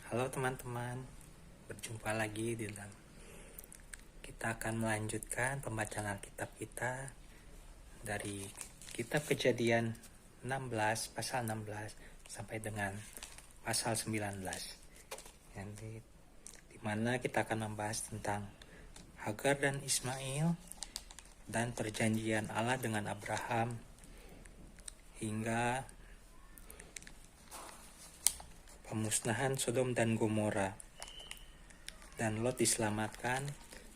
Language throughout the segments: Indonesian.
Halo teman-teman, berjumpa lagi kita akan melanjutkan pembacaan Alkitab kita dari kitab Kejadian 16 pasal 16 sampai dengan pasal 19. Di mana kita akan membahas tentang Hagar dan Ismail dan perjanjian Allah dengan Abraham hingga pemusnahan Sodom dan Gomora, dan Lot diselamatkan,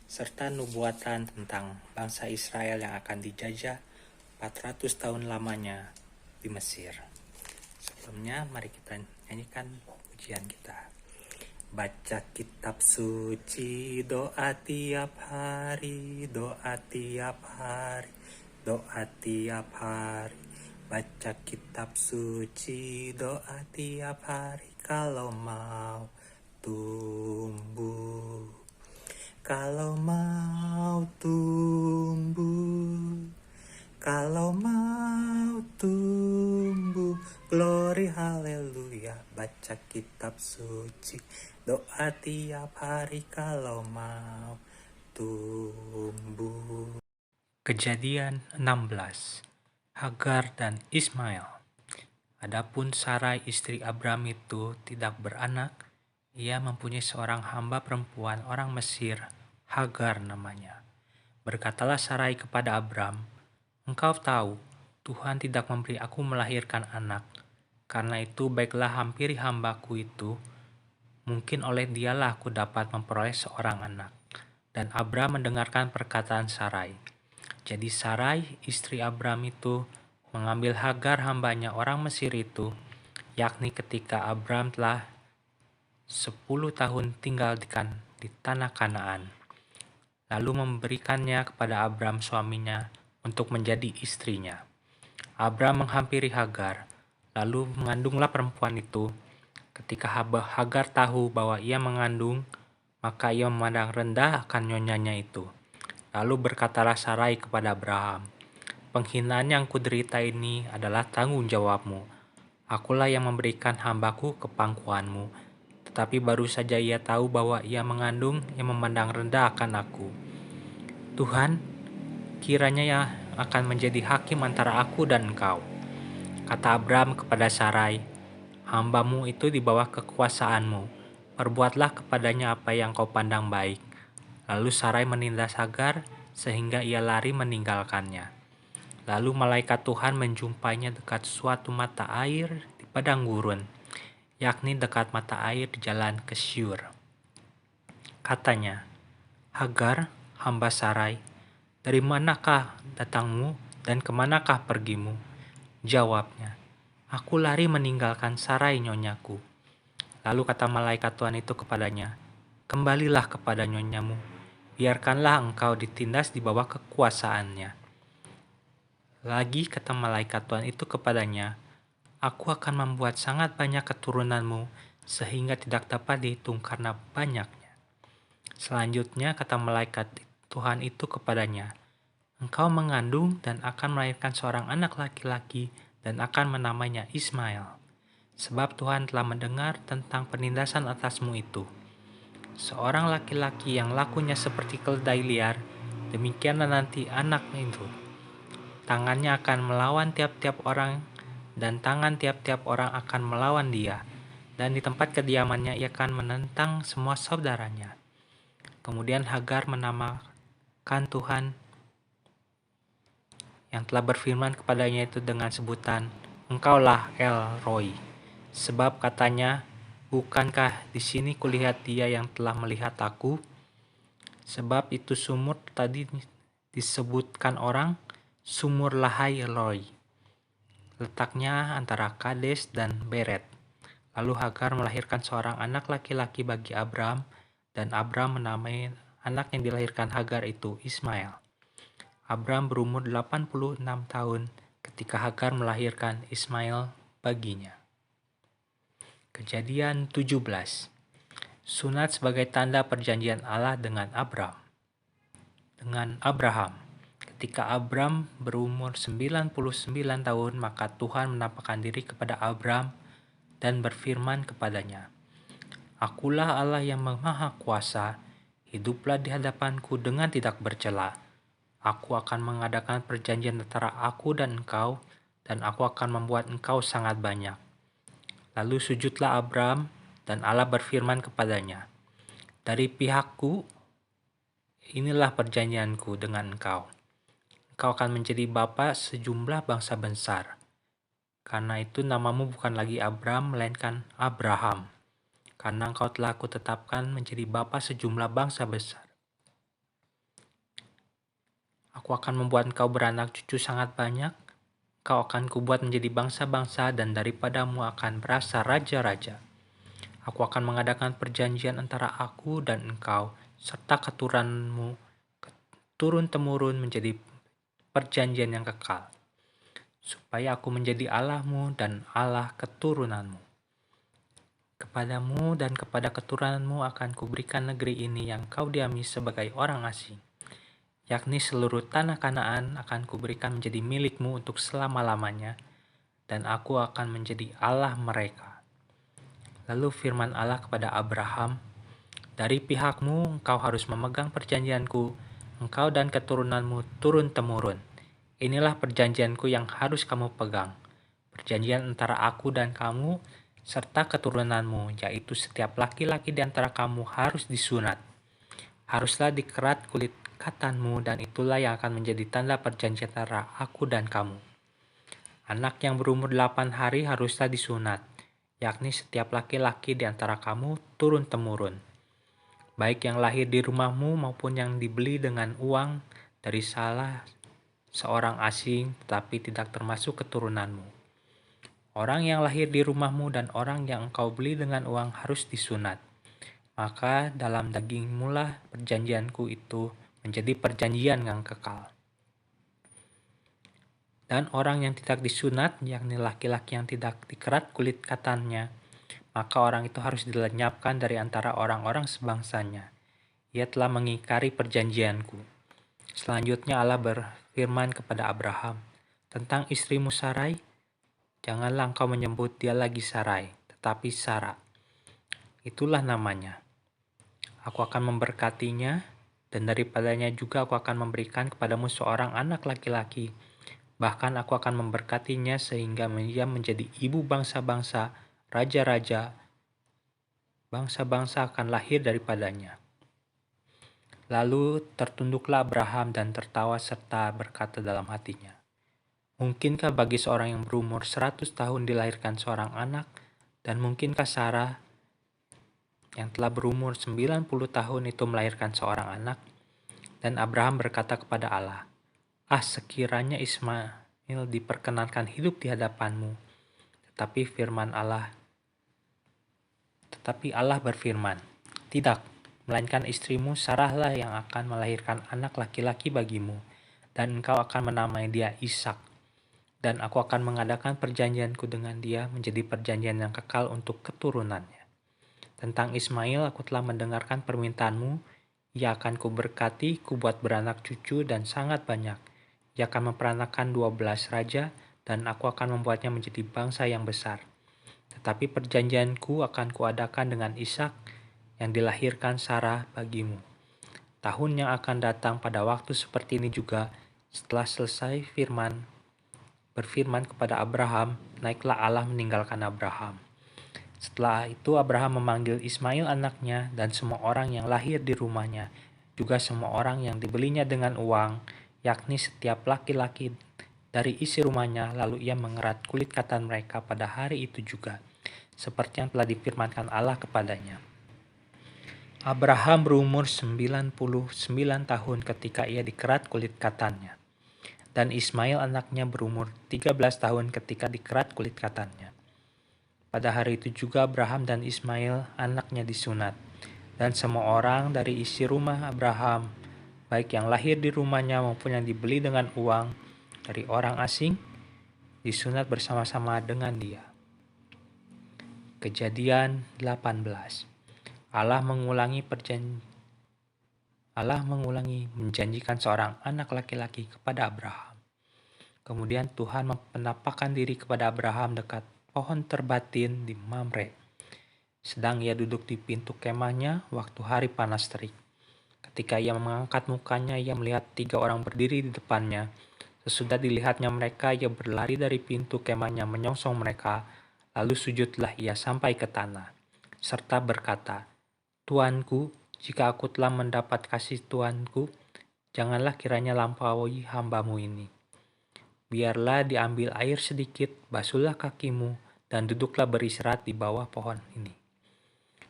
serta nubuatan tentang bangsa Israel yang akan dijajah 400 tahun lamanya di Mesir. Sebelumnya, mari kita nyanyikan pujian kita. Baca kitab suci, doa tiap hari, doa tiap hari, doa tiap hari. Baca kitab suci, doa tiap hari, kalau mau tumbuh. Kalau mau tumbuh, kalau mau tumbuh, glory haleluya. Baca kitab suci, doa tiap hari, kalau mau tumbuh. Kejadian 16. Hagar dan Ismail. Adapun Sarai istri Abram itu tidak beranak, ia mempunyai seorang hamba perempuan orang Mesir, Hagar namanya. Berkatalah Sarai kepada Abram, "Engkau tahu, Tuhan tidak memberi aku melahirkan anak. Karena itu baiklah hampiri hambaku itu, mungkin oleh dialah aku dapat memperoleh seorang anak." Dan Abram mendengarkan perkataan Sarai. Jadi Sarai, istri Abram itu, mengambil Hagar hambanya orang Mesir itu, yakni ketika Abram telah 10 tahun tinggal di tanah Kanaan, lalu memberikannya kepada Abram suaminya untuk menjadi istrinya. Abram menghampiri Hagar, lalu mengandunglah perempuan itu. Ketika Hagar tahu bahwa ia mengandung, maka ia memandang rendah akan nyonyanya itu. Lalu berkatalah Sarai kepada Abraham, "Penghinaan yang kuderita ini adalah tanggung jawabmu. Akulah yang memberikan hambaku ke pangkuanmu." Tetapi baru saja ia tahu bahwa ia mengandung, ia memandang rendah akan aku. "Tuhan, kiranya ia akan menjadi hakim antara aku dan engkau." Kata Abram kepada Sarai, "Hambamu itu di bawah kekuasaanmu. Perbuatlah kepadanya apa yang kau pandang baik." Lalu Sarai menindas Hagar sehingga ia lari meninggalkannya. Lalu malaikat Tuhan menjumpainya dekat suatu mata air di padang gurun, yakni dekat mata air di jalan ke Syur. Katanya, "Hagar, hamba Sarai, dari manakah datangmu dan kemanakah pergimu?" Jawabnya, "Aku lari meninggalkan Sarai nyonyaku." Lalu kata malaikat Tuhan itu kepadanya, "Kembalilah kepada nyonyamu, biarkanlah engkau ditindas di bawah kekuasaannya." Lagi kata malaikat Tuhan itu kepadanya, "Aku akan membuat sangat banyak keturunanmu, sehingga tidak dapat dihitung karena banyaknya." Selanjutnya kata malaikat Tuhan itu kepadanya, "Engkau mengandung dan akan melahirkan seorang anak laki-laki dan akan menamainya Ismail. Sebab Tuhan telah mendengar tentang penindasan atasmu itu. Seorang laki-laki yang lakunya seperti keledai liar, demikianlah nanti anak itu. Tangannya akan melawan tiap-tiap orang, dan tangan tiap-tiap orang akan melawan dia, dan di tempat kediamannya ia akan menentang semua saudaranya." Kemudian Hagar menamakan Tuhan yang telah berfirman kepadanya itu dengan sebutan, "Engkaulah El Roi." Sebab katanya, "Bukankah di sini kulihat dia yang telah melihat aku?" Sebab itu sumur tadi disebutkan orang Sumur Lahai Roi. Letaknya antara Kades dan Beret. Lalu Hagar melahirkan seorang anak laki-laki bagi Abram, dan Abram menamai anak yang dilahirkan Hagar itu Ismail. Abram berumur 86 tahun ketika Hagar melahirkan Ismail baginya. Kejadian 17. Sunat sebagai tanda perjanjian Allah dengan Abraham. Ketika Abram berumur 99 tahun, maka Tuhan menampakkan diri kepada Abram dan berfirman kepadanya, Akulah Allah yang Maha Kuasa, hiduplah di hadapanku dengan tidak bercela. Aku akan mengadakan perjanjian antara aku dan engkau, dan aku akan membuat engkau sangat banyak. Lalu sujudlah Abram, dan Allah berfirman kepadanya, dari pihakku, inilah perjanjianku dengan engkau. Engkau akan menjadi bapa sejumlah bangsa besar. Karena itu namamu bukan lagi Abram, melainkan Abraham. Karena engkau telah kutetapkan menjadi bapa sejumlah bangsa besar. Aku akan membuat engkau beranak cucu sangat banyak. Engkau akan kubuat menjadi bangsa-bangsa dan daripadamu akan berasal raja-raja. Aku akan mengadakan perjanjian antara aku dan engkau, serta keturunanmu, turun-temurun menjadi perjanjian yang kekal, supaya aku menjadi Allahmu dan Allah keturunanmu. Kepadamu dan kepada keturunanmu akan kuberikan negeri ini yang kau diami sebagai orang asing, yakni seluruh tanah Kanaan akan kuberikan menjadi milikmu untuk selama-lamanya, dan aku akan menjadi Allah mereka. Lalu firman Allah kepada Abraham, dari pihakmu engkau harus memegang perjanjianku, engkau dan keturunanmu turun-temurun. Inilah perjanjianku yang harus kamu pegang, perjanjian antara aku dan kamu, serta keturunanmu, yaitu setiap laki-laki di antara kamu harus disunat. Haruslah dikerat kulit katanmu, dan itulah yang akan menjadi tanda perjanjian antara aku dan kamu. Anak yang berumur 8 hari haruslah disunat, yakni setiap laki-laki di antara kamu turun-temurun, baik yang lahir di rumahmu maupun yang dibeli dengan uang dari salah seorang asing, tetapi tidak termasuk keturunanmu. Orang yang lahir di rumahmu dan orang yang engkau beli dengan uang harus disunat. Maka dalam dagingmu lah perjanjianku itu menjadi perjanjian yang kekal. Dan orang yang tidak disunat, yakni laki-laki yang tidak dikerat kulit katannya, maka orang itu harus dilenyapkan dari antara orang-orang sebangsanya. Ia telah mengingkari perjanjianku. Selanjutnya Allah berfirman kepada Abraham, tentang istrimu Sarai, janganlah engkau menyebut dia lagi Sarai, tetapi Sara. Itulah namanya. Aku akan memberkatinya, dan daripadanya juga aku akan memberikan kepadamu seorang anak laki-laki. Bahkan aku akan memberkatinya sehingga ia menjadi ibu bangsa-bangsa, raja-raja, bangsa-bangsa akan lahir daripadanya. Lalu tertunduklah Abraham dan tertawa serta berkata dalam hatinya, mungkinkah bagi seorang yang berumur 100 tahun dilahirkan seorang anak, dan mungkinkah Sarah yang telah berumur 90 tahun itu melahirkan seorang anak? Dan Abraham berkata kepada Allah, sekiranya Ismail diperkenankan hidup di hadapanmu. Tetapi Allah berfirman, tidak, melainkan istrimu Sarahlah yang akan melahirkan anak laki-laki bagimu, dan engkau akan menamai dia Ishak. Dan aku akan mengadakan perjanjianku dengan dia menjadi perjanjian yang kekal untuk keturunannya. Tentang Ismail aku telah mendengarkan permintaanmu, ia akan kuberkati, kubuat beranak cucu dan sangat banyak. Ia akan memperanakan 12 raja, dan aku akan membuatnya menjadi bangsa yang besar. Tetapi perjanjianku akan kuadakan dengan Ishak yang dilahirkan Sarah bagimu. Tahun yang akan datang pada waktu seperti ini juga, setelah selesai berfirman kepada Abraham, naiklah Allah meninggalkan Abraham. Setelah itu Abraham memanggil Ismail anaknya dan semua orang yang lahir di rumahnya, juga semua orang yang dibelinya dengan uang, yakni setiap laki-laki dari isi rumahnya, lalu ia mengerat kulit katan mereka pada hari itu juga, seperti yang telah difirmankan Allah kepadanya. Abraham berumur 99 tahun ketika ia dikerat kulit katannya, dan Ismail anaknya berumur 13 tahun ketika dikerat kulit katannya. Pada hari itu juga Abraham dan Ismail anaknya disunat, dan semua orang dari isi rumah Abraham, baik yang lahir di rumahnya maupun yang dibeli dengan uang dari orang asing, disunat bersama-sama dengan dia. Kejadian 18. Allah mengulangi menjanjikan seorang anak laki-laki kepada Abraham. Kemudian Tuhan menampakkan diri kepada Abraham dekat pohon terbatin di Mamre. Sedang ia duduk di pintu kemahnya waktu hari panas terik. Ketika ia mengangkat mukanya, ia melihat 3 orang berdiri di depannya. Sesudah dilihatnya mereka, ia berlari dari pintu kemahnya menyongsong mereka. Lalu sujudlah ia sampai ke tanah, serta berkata, "Tuanku, jika aku telah mendapat kasih Tuanku, janganlah kiranya lampaui hambamu ini. Biarlah diambil air sedikit, basuhlah kakimu, dan duduklah beristirahat di bawah pohon ini.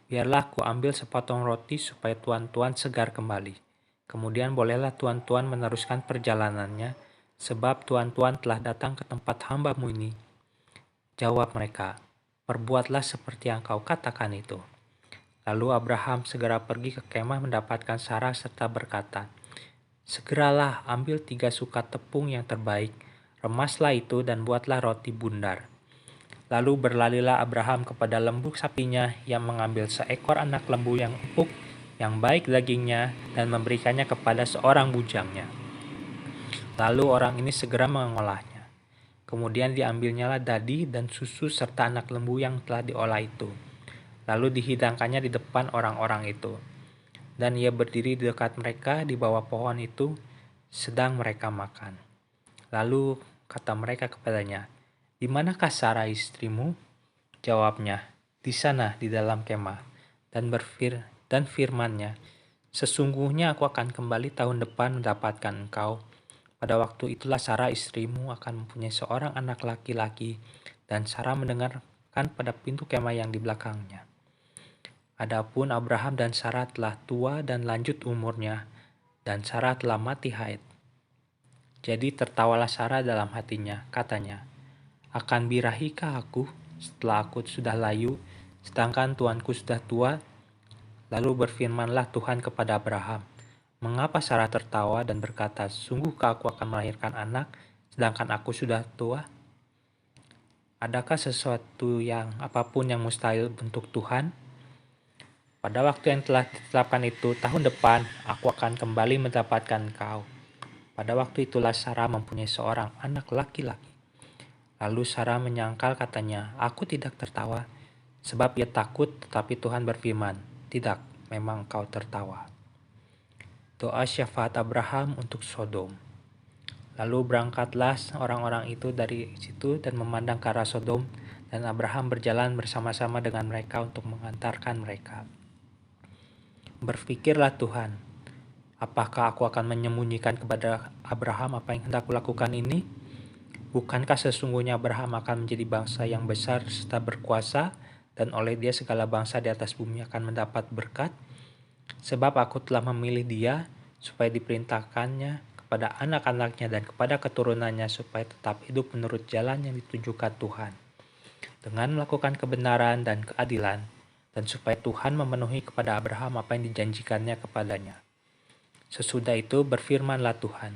Biarlah aku ambil sepotong roti supaya tuan-tuan segar kembali. Kemudian bolehlah tuan-tuan meneruskan perjalanannya, sebab tuan-tuan telah datang ke tempat hambamu ini." Jawab mereka, "Perbuatlah seperti yang kau katakan itu." Lalu Abraham segera pergi ke kemah mendapatkan Sarah serta berkata, "Segeralah ambil 3 sukat tepung yang terbaik, remaslah itu dan buatlah roti bundar." Lalu berlarilah Abraham kepada lembu sapinya yang mengambil seekor anak lembu yang empuk, yang baik dagingnya, dan memberikannya kepada seorang bujangnya. Lalu orang ini segera mengolahnya. Kemudian diambilnyalah dadi dan susu serta anak lembu yang telah diolah itu. Lalu dihidangkannya di depan orang-orang itu. Dan ia berdiri di dekat mereka di bawah pohon itu, sedang mereka makan. Lalu kata mereka kepadanya, "Di manakah Sarah istrimu?" Jawabnya, "Di sana, di dalam kemah." Dan firman-Nya, "Sesungguhnya aku akan kembali tahun depan mendapatkan engkau. Pada waktu itulah Sarah istrimu akan mempunyai seorang anak laki-laki." Dan Sarah mendengarkan pada pintu kemah yang di belakangnya. Adapun Abraham dan Sarah telah tua dan lanjut umurnya, dan Sarah telah mati haid. Jadi tertawalah Sarah dalam hatinya, katanya, "Akan birahikah aku setelah aku sudah layu, sedangkan tuanku sudah tua?" Lalu berfirmanlah Tuhan kepada Abraham, "Mengapa Sarah tertawa dan berkata, 'Sungguhkah aku akan melahirkan anak, sedangkan aku sudah tua?' Adakah sesuatu yang apapun yang mustahil untuk Tuhan?" Pada waktu yang telah ditetapkan itu, tahun depan, aku akan kembali mendapatkan engkau. Pada waktu itulah Sarah mempunyai seorang anak laki-laki. Lalu Sarah menyangkal katanya, "Aku tidak tertawa." Sebab ia takut, tetapi Tuhan berfirman, "Tidak, memang kau tertawa." Doa syafaat Abraham untuk Sodom. Lalu berangkatlah orang-orang itu dari situ dan memandang ke arah Sodom, dan Abraham berjalan bersama-sama dengan mereka untuk mengantarkan mereka. Berpikirlah Tuhan, "Apakah aku akan menyembunyikan kepada Abraham apa yang hendak kulakukan ini? Bukankah sesungguhnya Abraham akan menjadi bangsa yang besar serta berkuasa, dan oleh dia segala bangsa di atas bumi akan mendapat berkat? Sebab aku telah memilih dia, supaya diperintahkannya kepada anak-anaknya dan kepada keturunannya supaya tetap hidup menurut jalan yang ditunjukkan Tuhan, dengan melakukan kebenaran dan keadilan, dan supaya Tuhan memenuhi kepada Abraham apa yang dijanjikannya kepadanya." Sesudah itu berfirmanlah Tuhan,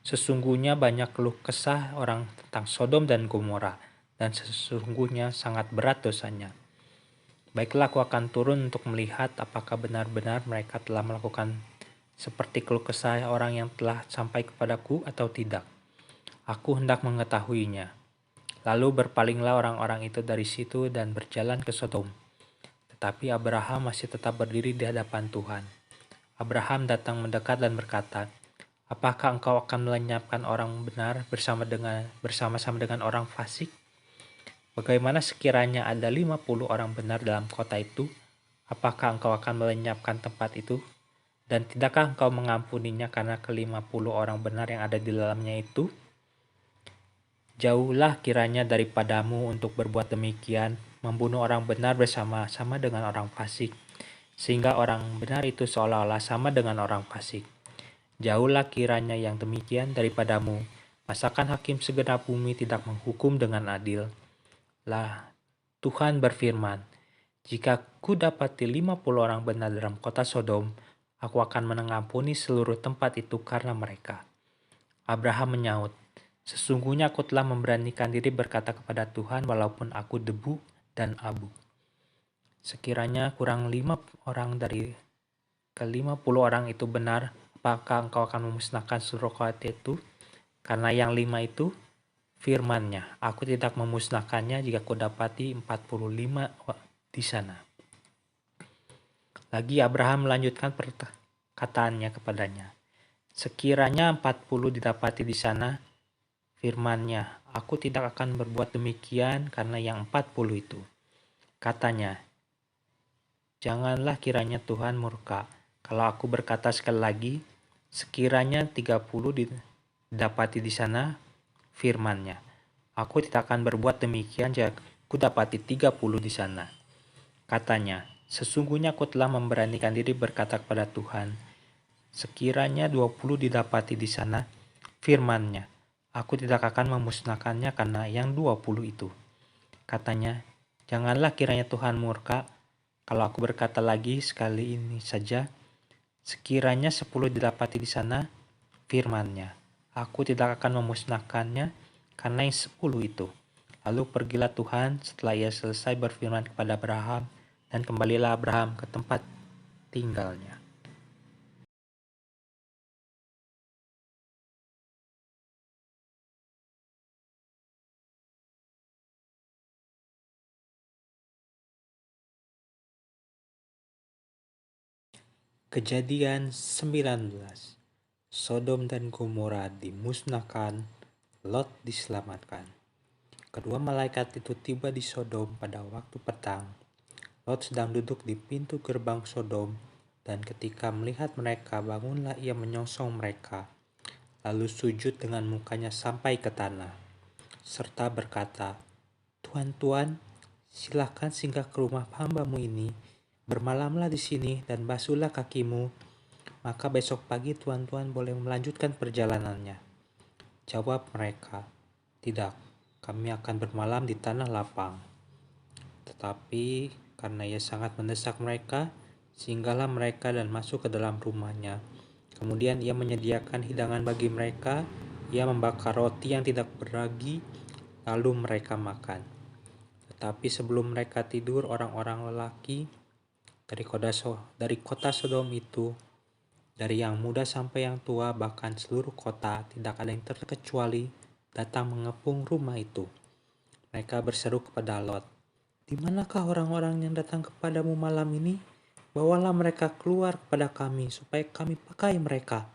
"Sesungguhnya banyak keluh kesah orang tentang Sodom dan Gomora, dan sesungguhnya sangat berat dosanya. Baiklah, aku akan turun untuk melihat apakah benar-benar mereka telah melakukan seperti keluh kesah orang yang telah sampai kepadaku atau tidak. Aku hendak mengetahuinya." Lalu berpalinglah orang-orang itu dari situ dan berjalan ke Sodom. Tetapi Abraham masih tetap berdiri di hadapan Tuhan. Abraham datang mendekat dan berkata, "Apakah engkau akan melenyapkan orang benar bersama-sama dengan orang fasik? Bagaimana sekiranya ada 50 orang benar dalam kota itu? Apakah engkau akan melenyapkan tempat itu? Dan tidakkah engkau mengampuninya karena ke-50 orang benar yang ada di dalamnya itu? Jauhlah kiranya daripadamu untuk berbuat demikian, membunuh orang benar bersama-sama dengan orang fasik, sehingga orang benar itu seolah-olah sama dengan orang fasik. Jauhlah kiranya yang demikian daripadamu. Masakan hakim segenap bumi tidak menghukum dengan adil? Lah, Tuhan berfirman, "Jika ku dapati 50 orang benar dalam kota Sodom, aku akan mengampuni seluruh tempat itu karena mereka." Abraham menyaut, "Sesungguhnya aku telah memberanikan diri berkata kepada Tuhan walaupun aku debu dan abu. Sekiranya kurang 5 orang dari ke-50 orang itu benar, apakah engkau akan memusnahkan seluruh kota itu? Karena yang 5 itu, firman-Nya, aku tidak memusnahkannya jika ku dapati 45 di sana." Lagi Abraham melanjutkan perkataannya kepadanya. Sekiranya 40 didapati di sana, firman-Nya, aku tidak akan berbuat demikian karena yang 40 itu. Katanya, janganlah kiranya Tuhan murka. Kalau aku berkata sekali lagi, sekiranya 30 didapati di sana, firman-Nya, aku tidak akan berbuat demikian jika aku dapati 30 di sana. Katanya, sesungguhnya aku telah memberanikan diri berkata kepada Tuhan, sekiranya 20 didapati di sana, firman-Nya, aku tidak akan memusnahkannya karena yang 20 itu. Katanya, janganlah kiranya Tuhan murka, kalau aku berkata lagi sekali ini saja, sekiranya 10 didapati di sana, firman-Nya, aku tidak akan memusnahkannya karena yang 10 itu. Lalu pergilah Tuhan setelah ia selesai berfirman kepada Abraham, dan kembalilah Abraham ke tempat tinggalnya. Kejadian 19. Sodom dan Gomora dimusnahkan, Lot diselamatkan. Kedua malaikat itu tiba di Sodom pada waktu petang. Lot sedang duduk di pintu gerbang Sodom, dan ketika melihat mereka, bangunlah ia menyongsong mereka, lalu sujud dengan mukanya sampai ke tanah, serta berkata, Tuan, silakan singgah ke rumah hamba-Mu ini, bermalamlah di sini dan basuhlah kakimu, maka besok pagi Tuan boleh melanjutkan perjalanannya. Jawab mereka, tidak, kami akan bermalam di tanah lapang. Tetapi karena ia sangat mendesak mereka, singgahlah mereka dan masuk ke dalam rumahnya. Kemudian ia menyediakan hidangan bagi mereka, ia membakar roti yang tidak beragi, lalu mereka makan. Tetapi sebelum mereka tidur, orang-orang lelaki dari kota Sodom itu, dari yang muda sampai yang tua, bahkan seluruh kota, tidak ada yang terkecuali, datang mengepung rumah itu. Mereka berseru kepada Lot, di manakah orang-orang yang datang kepadamu malam ini? Bawalah mereka keluar kepada kami, supaya kami pakai mereka.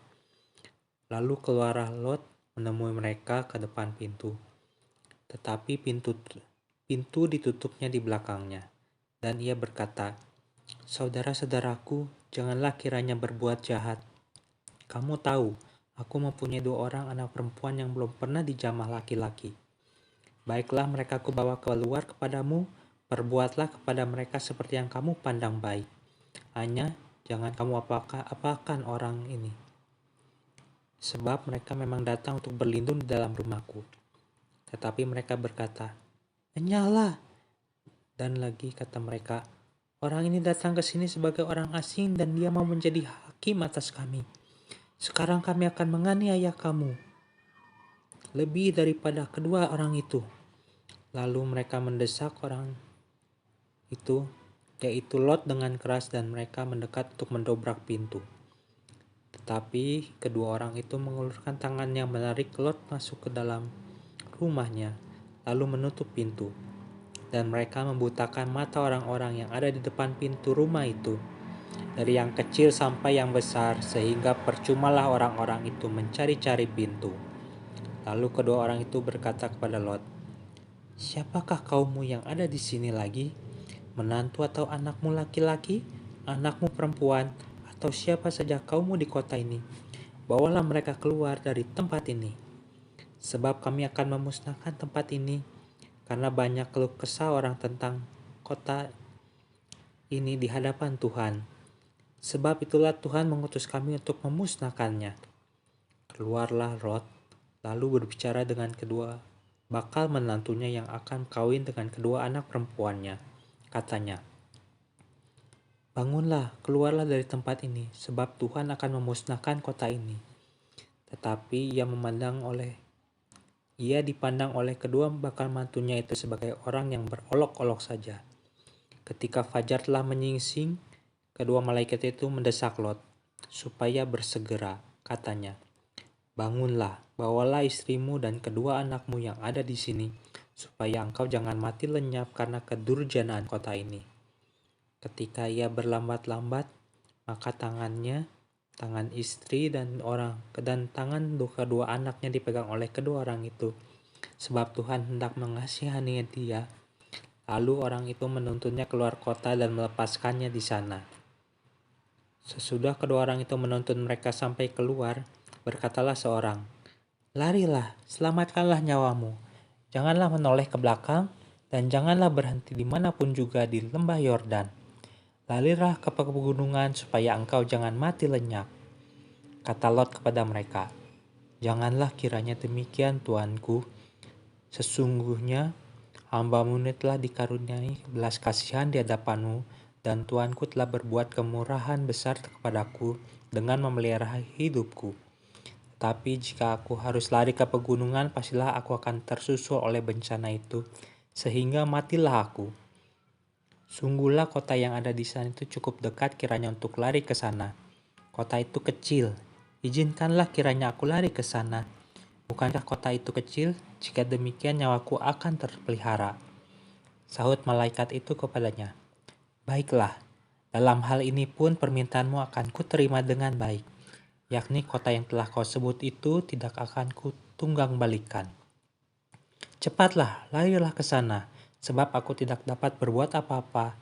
Lalu keluarlah Lot menemui mereka ke depan pintu. Tetapi pintu ditutupnya di belakangnya. Dan ia berkata, saudara-saudaraku, janganlah kiranya berbuat jahat. Kamu tahu, aku mempunyai 2 orang anak perempuan yang belum pernah dijamah laki-laki. Baiklah mereka kubawa keluar kepadamu, perbuatlah kepada mereka seperti yang kamu pandang baik. Hanya jangan kamu apakan orang ini, sebab mereka memang datang untuk berlindung di dalam rumahku. Tetapi mereka berkata, enyahlah. Dan lagi kata mereka, orang ini datang ke sini sebagai orang asing dan dia mau menjadi hakim atas kami. Sekarang kami akan menganiaya kamu lebih daripada kedua orang itu. Lalu mereka mendesak orang itu, yaitu Lot, dengan keras, dan mereka mendekat untuk mendobrak pintu. Tetapi kedua orang itu mengulurkan tangannya menarik Lot masuk ke dalam rumahnya, lalu menutup pintu. Dan mereka membutakan mata orang-orang yang ada di depan pintu rumah itu, dari yang kecil sampai yang besar, sehingga percumalah orang-orang itu mencari-cari pintu. Lalu kedua orang itu berkata kepada Lot, siapakah kaummu yang ada di sini lagi? Menantu atau anakmu laki-laki, anakmu perempuan, atau siapa saja kaummu di kota ini? Bawalah mereka keluar dari tempat ini. Sebab kami akan memusnahkan tempat ini, karena banyak keluh kesah orang tentang kota ini di hadapan Tuhan. Sebab itulah Tuhan mengutus kami untuk memusnahkannya. Keluarlah Lot, lalu berbicara dengan kedua bakal menantunya yang akan kawin dengan kedua anak perempuannya. Katanya, bangunlah, keluarlah dari tempat ini, sebab Tuhan akan memusnahkan kota ini. Tetapi ia dipandang oleh kedua bakal mantunya itu sebagai orang yang berolok-olok saja. Ketika fajar telah menyingsing, kedua malaikat itu mendesak Lot supaya bersegera. Katanya, bangunlah, bawalah istrimu dan kedua anakmu yang ada di sini, supaya engkau jangan mati lenyap karena kedurjanaan kota ini. Ketika ia berlambat-lambat, maka tangan istri dan tangan kedua anaknya dipegang oleh kedua orang itu, sebab Tuhan hendak mengasihani dia. Lalu orang itu menuntunnya keluar kota dan melepaskannya di sana. Sesudah kedua orang itu menuntun mereka sampai keluar, berkatalah seorang, "Larilah, selamatkanlah nyawamu. Janganlah menoleh ke belakang, dan janganlah berhenti dimanapun juga di lembah Yordan. Larilah ke pegunungan supaya engkau jangan mati lenyap." Kata Lot kepada mereka, "Janganlah kiranya demikian, tuanku. Sesungguhnya hamba-Mu ini telah dikaruniai belas kasihan di hadapan-Mu, dan tuanku telah berbuat kemurahan besar kepadaku dengan memelihara hidupku. Tapi jika aku harus lari ke pegunungan, pastilah aku akan tersusul oleh bencana itu, sehingga matilah aku. Sungguhlah kota yang ada di sana itu cukup dekat kiranya untuk lari ke sana. Kota itu kecil, izinkanlah kiranya aku lari ke sana. Bukankah kota itu kecil? Jika demikian nyawaku akan terpelihara." Sahut malaikat itu kepadanya, "Baiklah, dalam hal ini pun permintaanmu akan kuterima dengan baik, yakni kota yang telah kau sebut itu tidak akan kutunggang balikan. Cepatlah, larilah ke sana, sebab aku tidak dapat berbuat apa-apa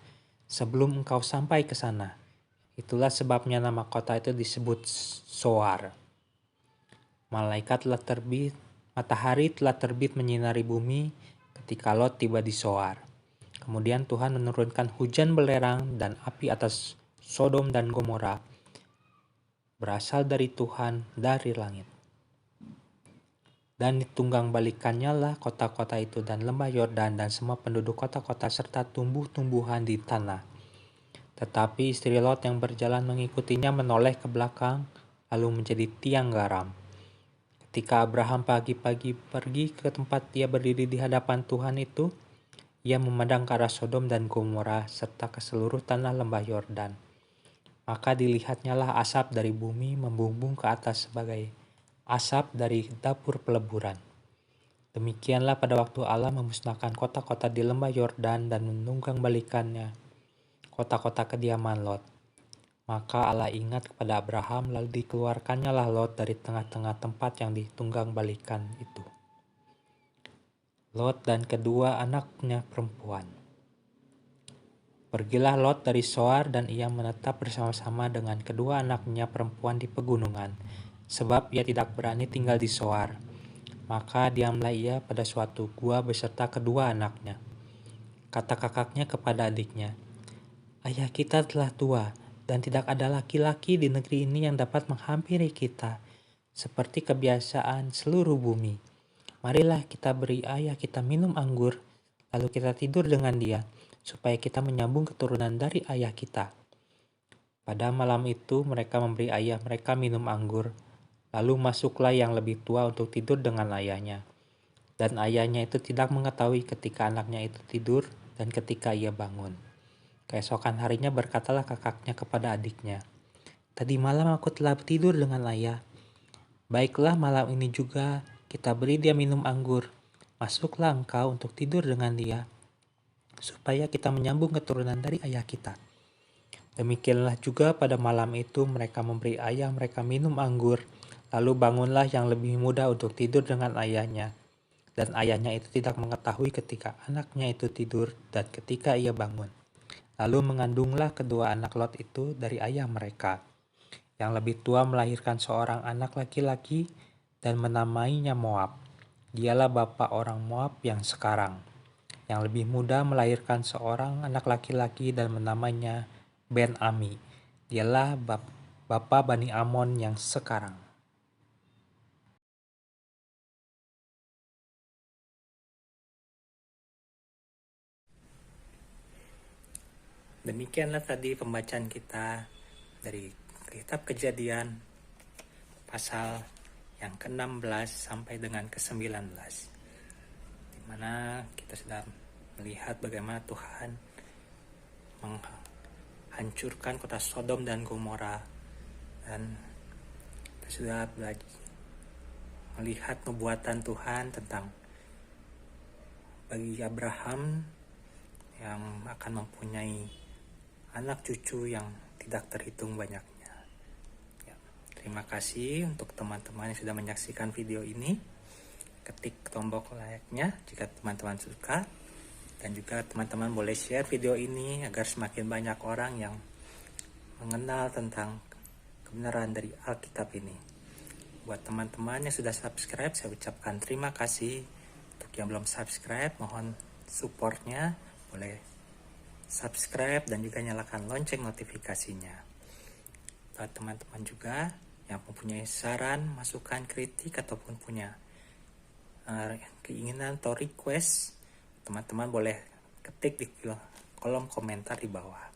sebelum engkau sampai ke sana." Itulah sebabnya nama kota itu disebut Zoar. Matahari telah terbit menyinari bumi ketika Lot tiba di Zoar. Kemudian Tuhan menurunkan hujan belerang dan api atas Sodom dan Gomora, berasal dari Tuhan dari langit. Dan ditunggang balikannya lah kota-kota itu dan lembah Yordan dan semua penduduk kota-kota serta tumbuh-tumbuhan di tanah. Tetapi istri Lot yang berjalan mengikutinya menoleh ke belakang, lalu menjadi tiang garam. Ketika Abraham pagi-pagi pergi ke tempat dia berdiri di hadapan Tuhan itu, ia memandang ke arah Sodom dan Gomora serta ke seluruh tanah lembah Yordan. Maka dilihatnyalah asap dari bumi membumbung ke atas sebagai asap dari dapur peleburan. Demikianlah pada waktu Allah memusnahkan kota-kota di lembah Yordan dan menunggang balikannya kota-kota kediaman Lot. Maka Allah ingat kepada Abraham, lalu dikeluarkannya lah Lot dari tengah-tengah tempat yang ditunggang balikan itu. Lot dan kedua anaknya perempuan. Pergilah Lot dari Zoar dan ia menetap bersama-sama dengan kedua anaknya perempuan di pegunungan, sebab ia tidak berani tinggal di Zoar. Maka diamlah ia pada suatu gua beserta kedua anaknya. Kata kakaknya kepada adiknya, "Ayah kita telah tua, dan tidak ada laki-laki di negeri ini yang dapat menghampiri kita, seperti kebiasaan seluruh bumi. Marilah kita beri ayah kita minum anggur, lalu kita tidur dengan dia, supaya kita menyambung keturunan dari ayah kita." Pada malam itu mereka memberi ayah mereka minum anggur, lalu masuklah yang lebih tua untuk tidur dengan ayahnya. Dan ayahnya itu tidak mengetahui ketika anaknya itu tidur dan ketika ia bangun. Keesokan harinya berkatalah kakaknya kepada adiknya, "Tadi malam aku telah tidur dengan ayah. Baiklah, malam ini juga kita beri dia minum anggur. Masuklah engkau untuk tidur dengan dia, supaya kita menyambung keturunan dari ayah kita." Demikianlah juga pada malam itu mereka memberi ayah mereka minum anggur. Lalu bangunlah yang lebih muda untuk tidur dengan ayahnya. Dan ayahnya itu tidak mengetahui ketika anaknya itu tidur dan ketika ia bangun. Lalu mengandunglah kedua anak Lot itu dari ayah mereka. Yang lebih tua melahirkan seorang anak laki-laki dan menamainya Moab. Dialah bapa orang Moab yang sekarang. Yang lebih muda melahirkan seorang anak laki-laki dan menamainya Ben-Ami. Dialah bapa Bani Amon yang sekarang. Demikianlah tadi pembacaan kita dari kitab Kejadian pasal yang ke-16 sampai dengan ke-19, di mana kita sudah melihat bagaimana Tuhan menghancurkan kota Sodom dan Gomora, dan kita sudah melihat nubuatan Tuhan tentang bagi Abraham yang akan mempunyai anak cucu yang tidak terhitung banyaknya. Ya, terima kasih untuk teman-teman yang sudah menyaksikan video ini. Ketik tombol like-nya jika teman-teman suka, dan juga teman-teman boleh share video ini agar semakin banyak orang yang mengenal tentang kebenaran dari Alkitab ini. Buat teman-teman yang sudah subscribe, saya ucapkan terima kasih. Untuk yang belum subscribe, mohon supportnya, boleh subscribe dan juga nyalakan lonceng notifikasinya. Buat teman-teman juga yang mempunyai saran, masukan, kritik, ataupun punya keinginan atau request, teman-teman boleh ketik di kolom komentar di bawah.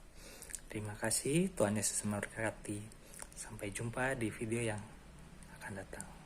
Terima kasih, Tuhan Yesus memberkati. Sampai jumpa di video yang akan datang.